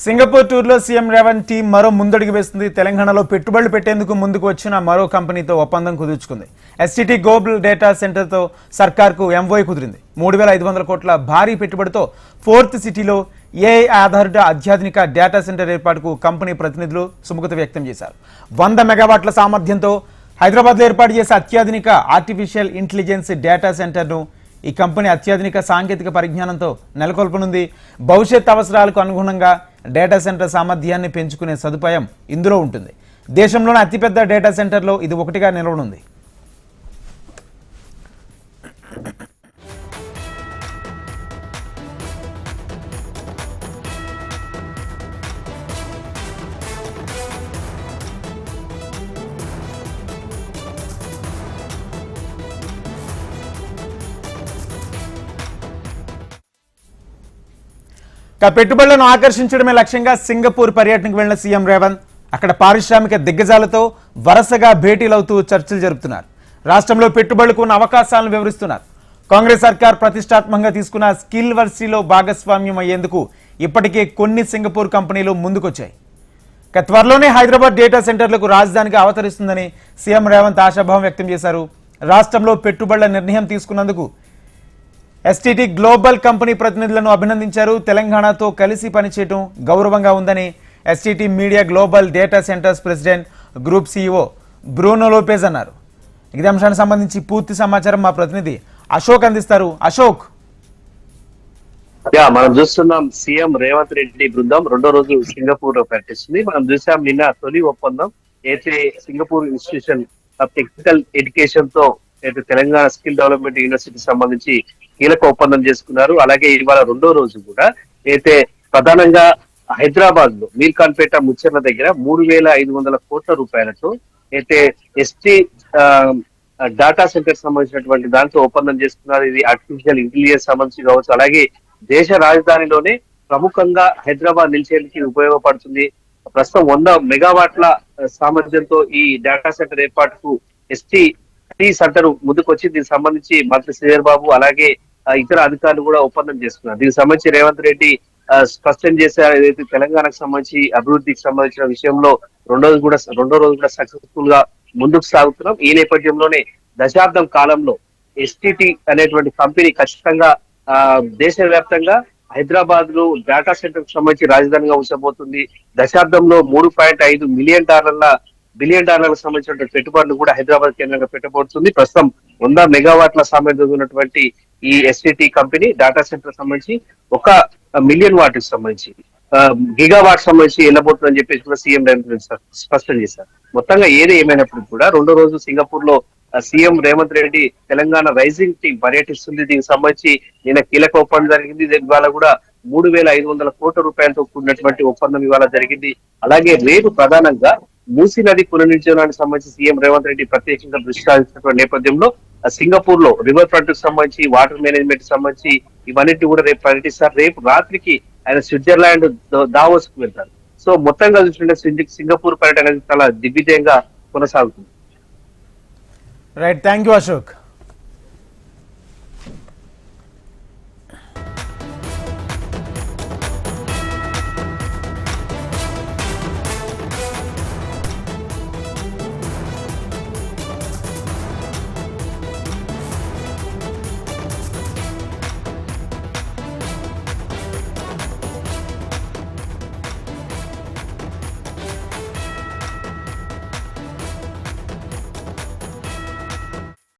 Singapore టూర్లో CM Revanth team మరో ముందడుగు వేస్తుంది. తెలంగాణలో పెట్టుబడులు పెట్టేందుకు ముందుకు వచ్చిన మరో కంపెనీతో ఒప్పందం కుదుర్చుకుంది. ఎస్టీటీ గ్లోబల్ డేటా సెంటర్తో సర్కార్కు ఎంఓయూ కుదిరింది. 3,500 కోట్ల భారీ పెట్టుబడితో ఫోర్త్ సిటీలో ఏఐ ఆధారిత అత్యాధునిక డేటా సెంటర్ ఏర్పాటుకు కంపెనీ ప్రతినిధులు సుముఖత వ్యక్తం చేశారు. 100 మెగావాట్ల సామర్థ్యంతో హైదరాబాద్లో ఏర్పాటు చేసే అత్యాధునిక ఆర్టిఫిషియల్ ఇంటెలిజెన్స్ డేటా సెంటర్ను ఈ కంపెనీ అత్యాధునిక సాంకేతిక పరిజ్ఞానంతో నెలకొల్పనుంది. భవిష్యత్ అవసరాలకు అనుగుణంగా డేటా సెంటర్ సామర్థ్యాన్ని పెంచుకునే సదుపాయం ఇందులో ఉంటుంది. దేశంలోని అతిపెద్ద డేటా సెంటర్లో ఇది ఒకటిగా నిలవనుంది. పెట్టుబడులను ఆకర్షించడమే లక్ష్యంగా సింగపూర్ పర్యటనకు వెళ్లిన సీఎం రేవంత్ అక్కడ పారిశ్రామిక దిగ్గజాలతో వరుసగా భేటీలవుతూ చర్చలు జరుపుతున్నారు. రాష్ట్రంలో పెట్టుబడులకు ఉన్న అవకాశాలను వివరిస్తున్నారు. కాంగ్రెస్ సర్కార్ ప్రతిష్టాత్మకంగా తీసుకున్న స్కిల్ వర్సిటీలో భాగస్వామ్యం అయ్యేందుకు ఇప్పటికే కొన్ని సింగపూర్ కంపెనీలు ముందుకొచ్చాయి. త్వరలోనే హైదరాబాద్ డేటా సెంటర్లకు రాజధానిగా అవతరిస్తుందని సీఎం రేవంత్ ఆశాభావం వ్యక్తం చేశారు. రాష్ట్రంలో పెట్టుబడుల నిర్ణయం తీసుకున్నందుకు ఎస్టీటీ గ్లోబల్ కంపెనీ ప్రతినిధులను అభినందించారు. తెలంగాణతో కలిసి పనిచేయడం గౌరవంగా ఉందని STT media global data centres president group CEO Bruno Lopez అన్నారు. ఇదే అంశానికి సంబంధించి పూర్తి సమాచారం మా ప్రతినిధి అశోక్ అందిస్తారు. అశోక్, మనం చూస్తున్నాం సీఎం రేవంత్ రెడ్డి బృందం 2వ రోజు సింగపూర్ లో పర్యటిస్తుంది. మనం చూసాం నిన్న తొలి ఒప్పందం అయితే Singapore institution of technical education తో అయితే తెలంగాణ స్కిల్ డెవలప్మెంట్ యూనివర్సిటీ సంబంధించి కీలక ఒప్పందం చేసుకున్నారు. అలాగే ఇవాళ 2వ రోజు కూడా అయితే ప్రధానంగా హైదరాబాద్ లో మీర్ఖాన్పేట ముచ్చర్ల దగ్గర 3,500 కోట్ల రూపాయలతో అయితే ఎస్టీ డాటా సెంటర్ సంబంధించినటువంటి దాంతో ఒప్పందం చేసుకున్నారు. ఇది ఆర్టిఫిషియల్ ఇంటెలిజెన్స్ సంబంధించి కావచ్చు. అలాగే దేశ రాజధానిలోనే ప్రముఖంగా హైదరాబాద్ నిలిచేందుకు ఉపయోగపడుతుంది. ప్రస్తుతం 100 మెగావాట్ల సామర్థ్యంతో ఈ డేటా సెంటర్ ఏర్పాటుకు ఎస్టీ సెంటర్ ముందుకొచ్చి దీనికి సంబంధించి మంత్రి శ్రీధర్ బాబు అలాగే ఇతర అధికారులు కూడా ఒప్పందం చేసుకున్నారు. దీనికి సంబంధించి రేవంత్ రెడ్డి స్పష్టం చేశారు. ఏదైతే తెలంగాణకు సంబంధించి అభివృద్ధికి సంబంధించిన విషయంలో 2వ రోజు కూడా సక్సెస్ఫుల్ గా ముందుకు సాగుతున్నాం. ఈ నేపథ్యంలోనే దశాబ్దం కాలంలో ఎస్టీటీ అనేటువంటి కంపెనీ ఖచ్చితంగా దేశవ్యాప్తంగా హైదరాబాద్ లో డేటా సెంటర్ కు సంబంధించి రాజధానిగా ఉంచబోతుంది. దశాబ్దంలో $3.5 బిలియన్ డాలర్లకు సంబంధించిన పెట్టుబడులు కూడా హైదరాబాద్ కేంద్రంగా పెట్టబోతుంది. ప్రస్తుతం 100 మెగావాట్ల సామర్థ్యం ఉన్నటువంటి ఈ ఎస్టీటీ కంపెనీ డేటా సెంటర్ సంబంధించి 1 మిలియన్ వాట్ కి సంబంధించి గిగావాట్ సంబంధించి వెళ్ళబోతుందని చెప్పేసి కూడా సీఎం రేవంత్ రెడ్డి స్పష్టం చేశారు. మొత్తంగా ఏది ఏమైనప్పటికీ కూడా 2వ రోజు సింగపూర్ లో CM Revanth Reddy Telangana rising team పర్యటిస్తుంది. దీనికి సంబంధించి నిన్న కీలక ఒప్పందం జరిగింది. ఇవాళ కూడా 3,500 కోట్ల రూపాయలతో కూడినటువంటి ఒప్పందం ఇవాళ జరిగింది. అలాగే రేపు ప్రధానంగా మూసీ నది పునర్నిర్మాణానికి సంబంధించి సీఎం రేవంత్ రెడ్డి ప్రత్యేకంగా దృష్టి సారించినటువంటి నేపథ్యంలో సింగపూర్ లో రివర్ ఫ్రంట్ కు సంబంధించి వాటర్ మేనేజ్మెంట్ కి సంబంధించి ఇవన్నిటి కూడా రేపు పర్యటిస్తారు. రేపు రాత్రికి ఆయన స్విట్జర్లాండ్ దావోస్ కు వెళ్తారు. సో మొత్తంగా చూసినట్టే సింగపూర్ పర్యటన చాలా దిగ్విజయంగా కొనసాగుతుంది. Right, thank you Ashok.